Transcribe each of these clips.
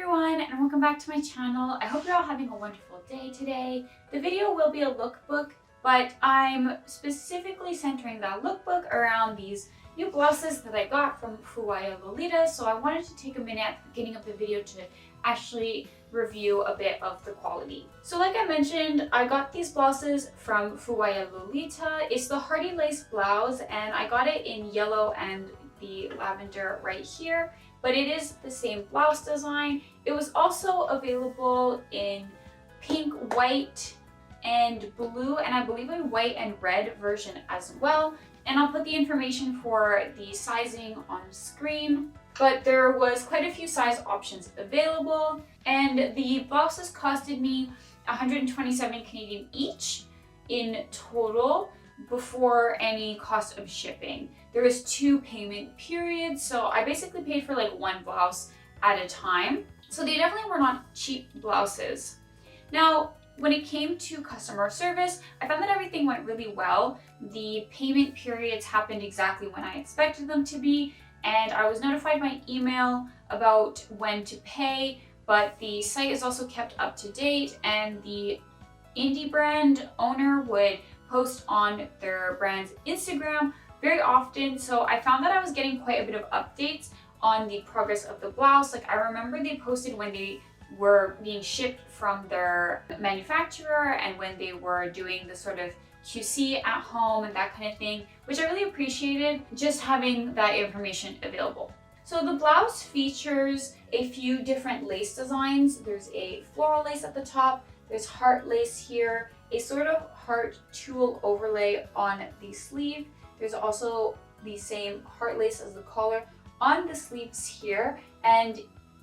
everyone, and welcome back to my channel. I hope you're all having a wonderful day today. The video will be a lookbook, but I'm specifically centering that lookbook around these new blouses that I got from Fuwaya Lolita. So I wanted to take a minute at the beginning of the video to actually review a bit of the quality. So like I mentioned, I got these blouses from Fuwaya Lolita. It's the Hardy Lace blouse, and I got it in yellow and the lavender right here. But it is the same blouse design. It was also available in pink, white, and blue, and I believe a white and red version as well. And I'll put the information for the sizing on screen. But there was quite a few size options available, and the blouses costed me 127 Canadian each in total before any cost of shipping. There was 2 payment periods, so I basically paid for like one blouse at a time. So they definitely were not cheap blouses. Now, when it came to customer service, I found that everything went really well. The payment periods happened exactly when I expected them to be, and I was notified by email about when to pay, but the site is also kept up to date, and the indie brand owner would post on their brand's Instagram very often. So I found that I was getting quite a bit of updates on the progress of the blouse. Like, I remember they posted when they were being shipped from their manufacturer and when they were doing the sort of QC at home and that kind of thing, which I really appreciated, just having that information available. So the blouse features a few different lace designs. There's a floral lace at the top, there's heart lace here, a sort of heart tulle overlay on the sleeve. There's also the same heart lace as the collar on the sleeves here, and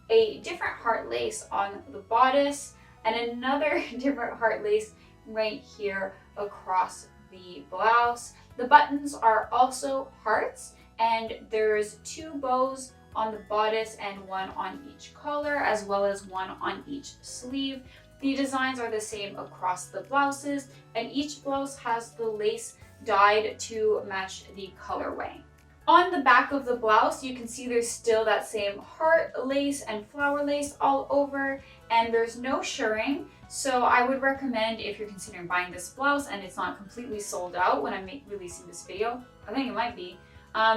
a different heart lace on the bodice, and another different heart lace right here across the blouse. The buttons are also hearts, and there's 2 bows on the bodice and 1 on each collar, as well as 1 on each sleeve. The designs are the same across the blouses, and each blouse has the lace dyed to match the colorway. On the back of the blouse, you can see there's still that same heart lace and flower lace all over, and there's no shirring. So I would recommend, if you're considering buying this blouse and it's not completely sold out when I'm releasing this video, I think it might be,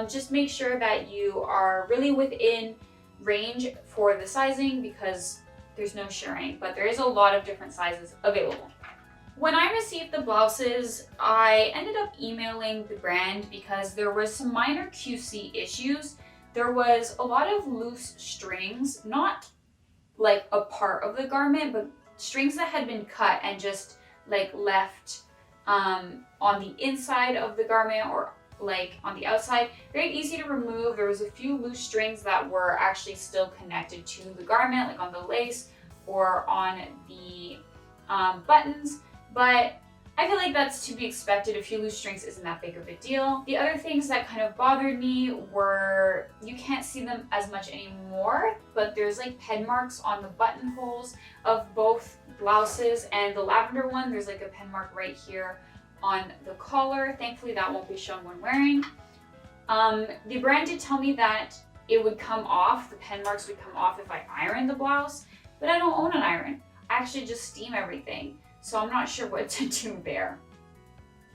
just make sure that you are really within range for the sizing, because there's no shirring, but there is a lot of different sizes available. When I received the blouses, I ended up emailing the brand because there was some minor QC issues. There was a lot of loose strings, not like a part of the garment, but strings that had been cut and just like left on the inside of the garment or like on the outside. Very easy to remove. There was a few loose strings that were actually still connected to the garment, like on the lace or on the buttons. But I feel like that's to be expected. A few loose strings isn't that big of a deal. The other things that kind of bothered me were, you can't see them as much anymore, but there's like pen marks on the buttonholes of both blouses, and the lavender one, there's like a pen mark right here on the collar. Thankfully that won't be shown when wearing. The brand did tell me that it would come off, the pen marks would come off if I iron the blouse, but I don't own an iron. I actually just steam everything. So I'm not sure what to do there.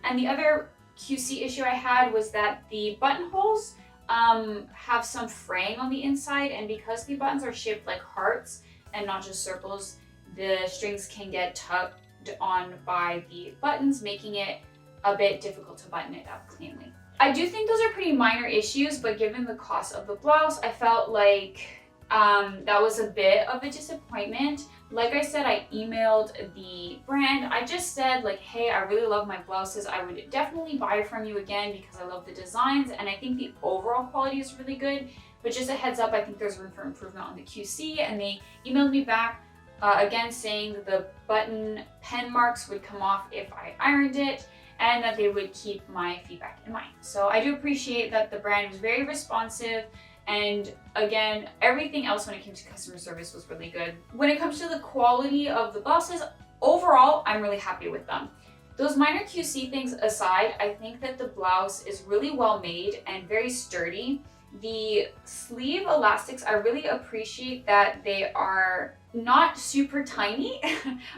And the other QC issue I had was that the buttonholes have some fraying on the inside, and because the buttons are shaped like hearts and not just circles, the strings can get tugged on by the buttons, making it a bit difficult to button it up cleanly. I do think those are pretty minor issues, but given the cost of the blouse, I felt like that was a bit of a disappointment. Like I said, I emailed the brand. I just said like, hey, I really love my blouses. I would definitely buy from you again because I love the designs and I think the overall quality is really good. But just a heads up, I think there's room for improvement on the QC. And they emailed me back again saying the button pen marks would come off if I ironed it, and that they would keep my feedback in mind. So I do appreciate that the brand was very responsive. And again, everything else when it came to customer service was really good. When it comes to the quality of the blouses, overall, I'm really happy with them. Those minor QC things aside, I think that the blouse is really well made and very sturdy. The sleeve elastics, I really appreciate that they are not super tiny.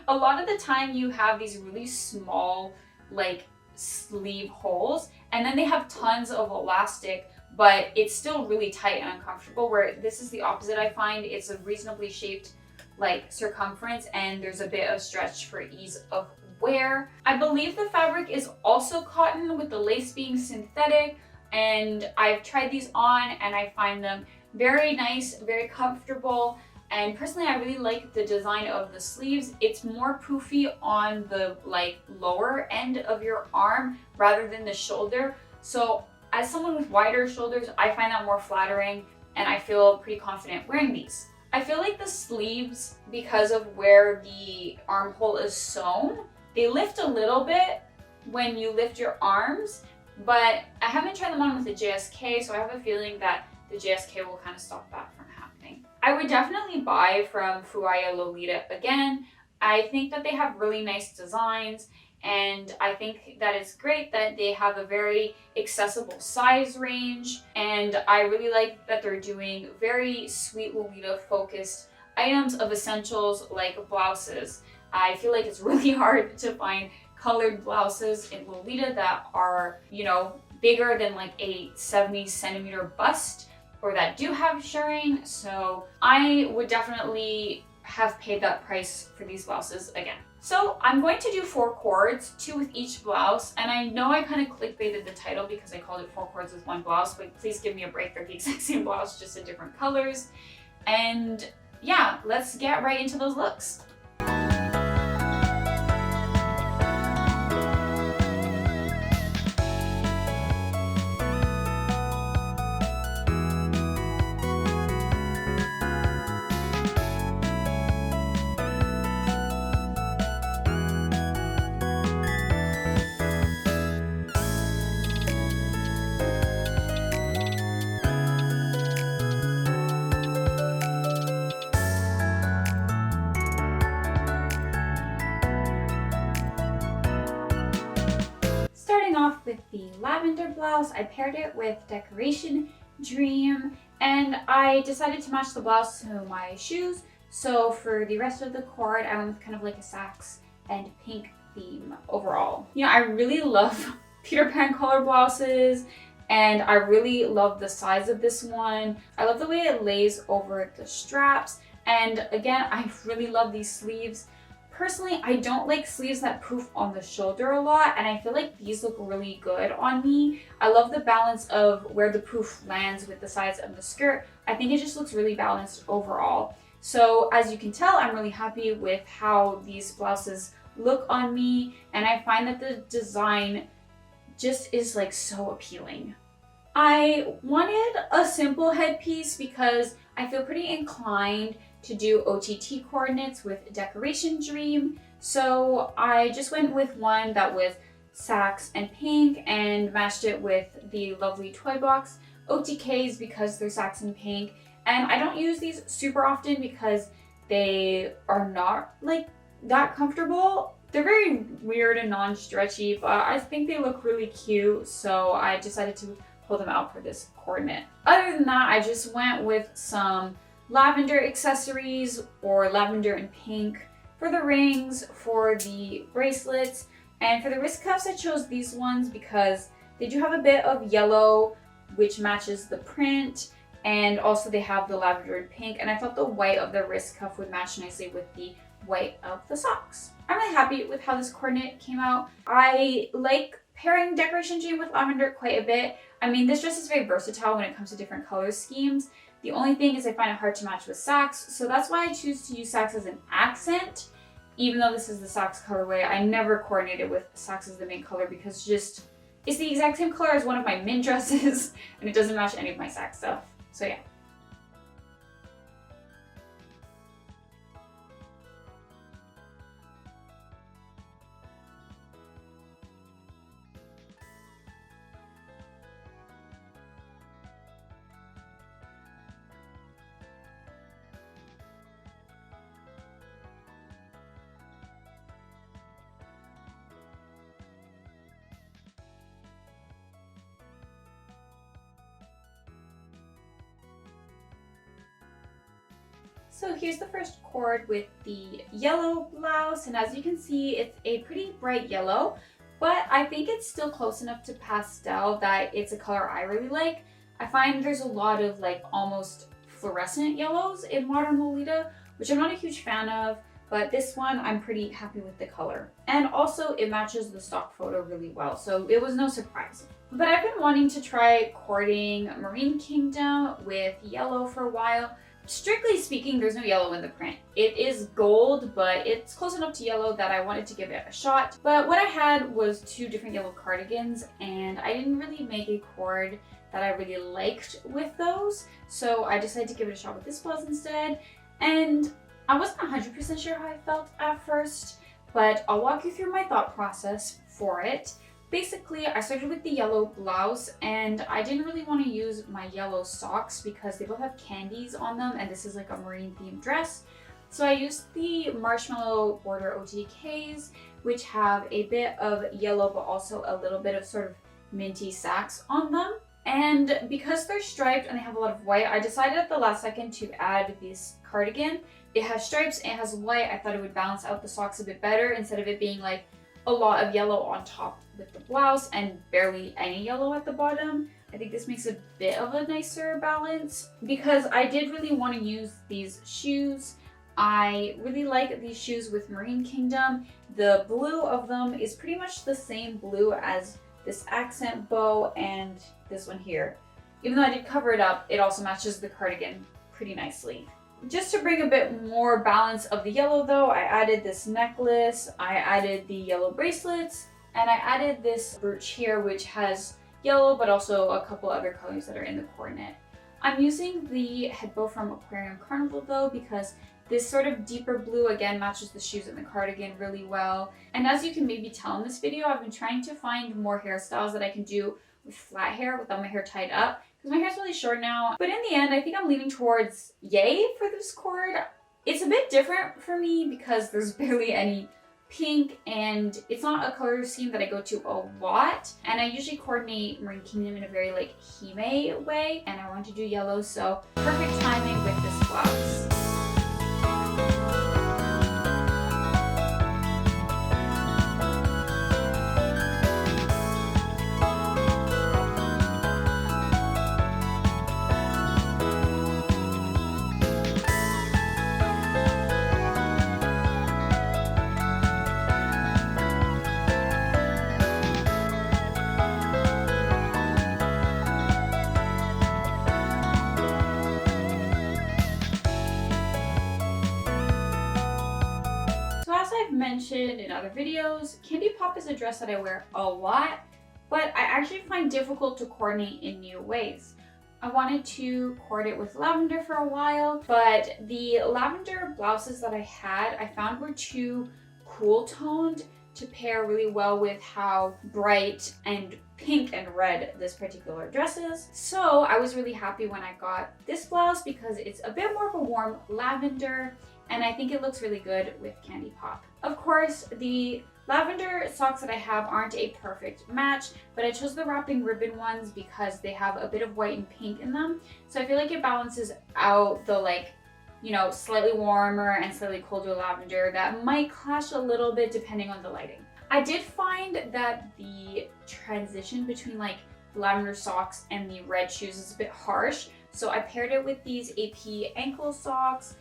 A lot of the time you have these really small like sleeve holes, and then they have tons of elastic, but it's still really tight and uncomfortable, where this is the opposite. I find it's a reasonably shaped like circumference, and there's a bit of stretch for ease of wear. I believe the fabric is also cotton, with the lace being synthetic, and I've tried these on and I find them very nice, very comfortable. And personally, I really like the design of the sleeves. It's more poofy on the like lower end of your arm rather than the shoulder. So as someone with wider shoulders, I find that more flattering, and I feel pretty confident wearing these. I feel like the sleeves, because of where the armhole is sewn, they lift a little bit when you lift your arms, but I haven't tried them on with the JSK, so I have a feeling that the JSK will kind of stop that from happening. I would definitely buy from Fuwaya Lolita again. I think that they have really nice designs, and I think that it's great that they have a very accessible size range, and I really like that they're doing very sweet Lolita focused items of essentials like blouses. I feel like it's really hard to find colored blouses in Lolita that are, you know, bigger than like a 70 centimeter bust, or that do have shirring. So I would definitely have paid that price for these blouses again. So I'm going to do 4 cords, 2 with each blouse, and I know I kind of clickbaited the title because I called it 4 cords with 1 blouse, but please give me a break. They're the exact same blouse, just in different colors. And yeah, let's get right into those looks. Starting off with the lavender blouse, I paired it with Decoration Dream, and I decided to match the blouse to my shoes. So for the rest of the cord, I went with kind of like a sax and pink theme overall. You know, I really love Peter Pan color blouses, and I really love the size of this one. I love the way it lays over the straps, and again, I really love these sleeves. Personally, I don't like sleeves that poof on the shoulder a lot, and I feel like these look really good on me. I love the balance of where the poof lands with the sides of the skirt. I think it just looks really balanced overall. So as you can tell, I'm really happy with how these blouses look on me, and I find that the design just is like so appealing. I wanted a simple headpiece because I feel pretty inclined to do OTT coordinates with Decoration Dream. So I just went with one that was sax and pink and matched it with the lovely Toy Box OTKs because they're sax and pink. And I don't use these super often because they are not like that comfortable. They're very weird and non-stretchy, but I think they look really cute. So I decided to pull them out for this coordinate. Other than that, I just went with some lavender accessories, or lavender and pink for the rings, for the bracelets, and for the wrist cuffs I chose these ones because they do have a bit of yellow which matches the print, and also they have the lavender and pink, and I thought the white of the wrist cuff would match nicely with the white of the socks. I'm really happy with how this coordinate came out. I like pairing Decoration Dream with lavender quite a bit. I mean, this dress is very versatile when it comes to different color schemes. The only thing is I find it hard to match with sax, so that's why I choose to use sax as an accent. Even though this is the sax colorway, I never coordinated with sax as the main color because just it's the exact same color as one of my mint dresses and it doesn't match any of my sax stuff. So yeah. So here's the first cord with the yellow blouse, and as you can see, it's a pretty bright yellow, but I think it's still close enough to pastel that it's a color I really like. I find there's a lot of like almost fluorescent yellows in modern Lolita, which I'm not a huge fan of, but this one I'm pretty happy with the color. And also it matches the stock photo really well, so it was no surprise. But I've been wanting to try cording Marine Kingdom with yellow for a while. Strictly speaking, there's no yellow in the print. It is gold, but it's close enough to yellow that I wanted to give it a shot. But what I had was 2 different yellow cardigans, and I didn't really make a cord that I really liked with those. So I decided to give it a shot with this blouse instead. And I wasn't 100% sure how I felt at first, but I'll walk you through my thought process for it. Basically, I started with the yellow blouse, and I didn't really want to use my yellow socks because they both have candies on them, and this is like a marine themed dress. So I used the marshmallow border OTKs, which have a bit of yellow but also a little bit of sort of minty sacks on them. And because they're striped and they have a lot of white, I decided at the last second to add this cardigan. It has stripes and it has white. I thought it would balance out the socks a bit better instead of it being like a lot of yellow on top with the blouse and barely any yellow at the bottom. I think this makes a bit of a nicer balance because I did really want to use these shoes. I really like these shoes with Marine Kingdom. The blue of them is pretty much the same blue as this accent bow and this one here. Even though I did cover it up, it also matches the cardigan pretty nicely. Just to bring a bit more balance of the yellow though, I added this necklace, I added the yellow bracelets, and I added this brooch here which has yellow but also a couple other colors that are in the coronet. I'm using the head bow from Aquarium Carnival though because this sort of deeper blue again matches the shoes and the cardigan really well. And as you can maybe tell in this video, I've been trying to find more hairstyles that I can do with flat hair without my hair tied up because my hair's really short now. But in the end, I think I'm leaning towards yay for this cord. It's a bit different for me because there's barely any pink and it's not a color scheme that I go to a lot. And I usually coordinate Marine Kingdom in a very like hime way, and I want to do yellow, so perfect timing with this blouse. Mentioned in other videos, Candy Pop is a dress that I wear a lot, but I actually find difficult to coordinate in new ways. I wanted to cord it with lavender for a while, but the lavender blouses that I had, I found were too cool toned to pair really well with how bright and pink and red this particular dress is. So I was really happy when I got this blouse because it's a bit more of a warm lavender, and I think it looks really good with Candy Pop. Of course, the lavender socks that I have aren't a perfect match, but I chose the wrapping ribbon ones because they have a bit of white and pink in them. So I feel like it balances out the like, you know, slightly warmer and slightly colder lavender that might clash a little bit depending on the lighting. I did find that the transition between like lavender socks and the red shoes is a bit harsh. So I paired it with these AP ankle socks,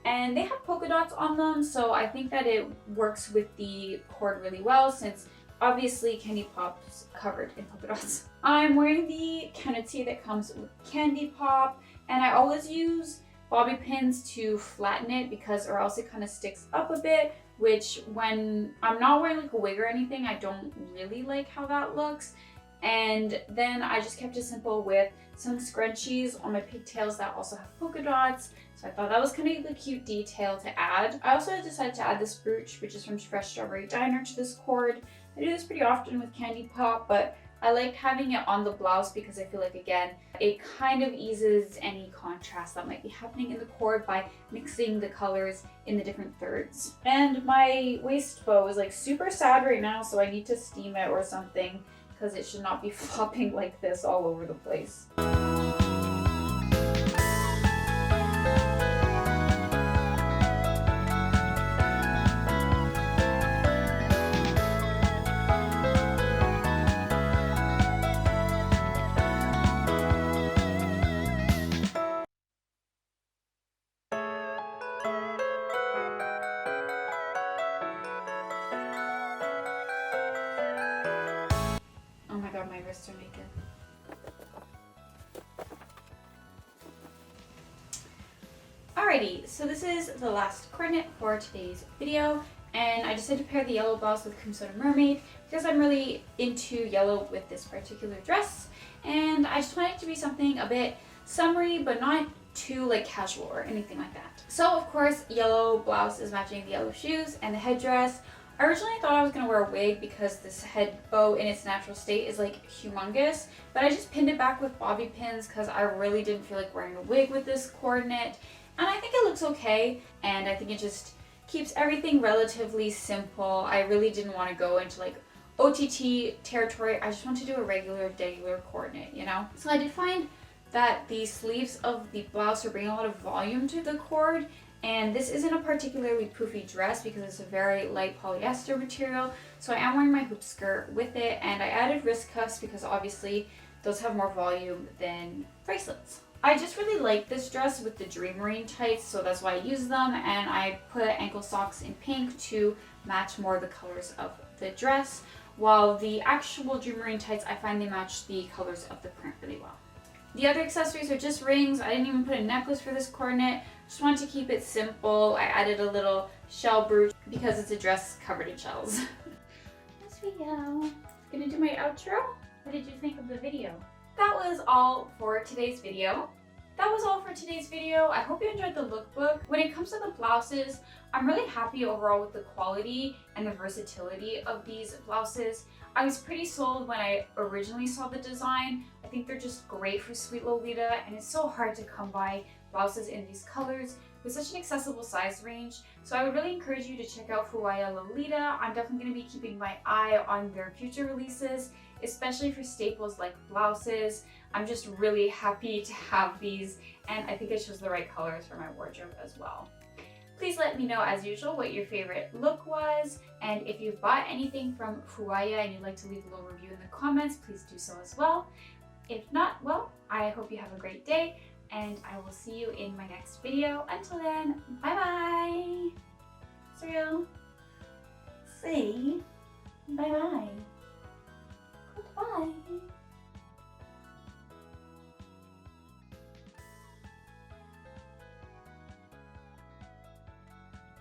and they have polka dots on them, so I think that it works with the cord really well since obviously Candy Pop's covered in polka dots. I'm wearing the canopy that comes with Candy Pop, and I always use bobby pins to flatten it because or else it kind of sticks up a bit, which when I'm not wearing like a wig or anything, I don't really like how that looks. And then I just kept it simple with some scrunchies on my pigtails that also have polka dots. So I thought that was kind of a cute detail to add. I also decided to add this brooch, which is from Fresh Strawberry Diner, to this cord. I do this pretty often with Candy Pop, but I like having it on the blouse because I feel like, again, it kind of eases any contrast that might be happening in the cord by mixing the colors in the different thirds. And my waist bow is like super sad right now, so I need to steam it or something because it should not be flopping like this all over the place. my wrists are naked. Alrighty, so this is the last coordinate for today's video, and I decided to pair the yellow blouse with Cream Soda Mermaid because I'm really into yellow with this particular dress, and I just wanted it to be something a bit summery but not too like casual or anything like that. So of course, yellow blouse is matching the yellow shoes and the headdress. I originally thought I was going to wear a wig because this head bow in its natural state is like humongous, but I just pinned it back with bobby pins because I really didn't feel like wearing a wig with this coordinate. And I think it looks okay, and I think it just keeps everything relatively simple. I really didn't want to go into like OTT territory. I just want to do a regular coordinate, you know? So I did find that the sleeves of the blouse are bringing a lot of volume to the cord, and this isn't a particularly poofy dress because it's a very light polyester material. So I am wearing my hoop skirt with it, and I added wrist cuffs because obviously those have more volume than bracelets. I just really like this dress with the Dreamerine tights, so that's why I use them, and I put ankle socks in pink to match more of the colors of the dress, while the actual Dreamerine tights, I find they match the colors of the print really well. The other accessories are just rings. I didn't even put a necklace for this coordinate. Just wanted to keep it simple. I added a little shell brooch because it's a dress covered in shells. Yes, we go. Gonna do my outro. What did you think of the video? That was all for today's video. I hope you enjoyed the lookbook. When it comes to the blouses, I'm really happy overall with the quality and the versatility of these blouses. I was pretty sold when I originally saw the design. I think they're just great for sweet Lolita, and it's so hard to come by blouses in these colors with such an accessible size range. So I would really encourage you to check out Fuwaya Lolita. I'm definitely going to be keeping my eye on their future releases, especially for staples like blouses. I'm just really happy to have these, and I think it shows the right colors for my wardrobe as well. Please let me know, as usual, what your favorite look was, and if you've bought anything from Fuwaya and you'd like to leave a little review in the comments, please do so as well. If not, well, I hope you have a great day, and I will see you in my next video. Until then, bye bye!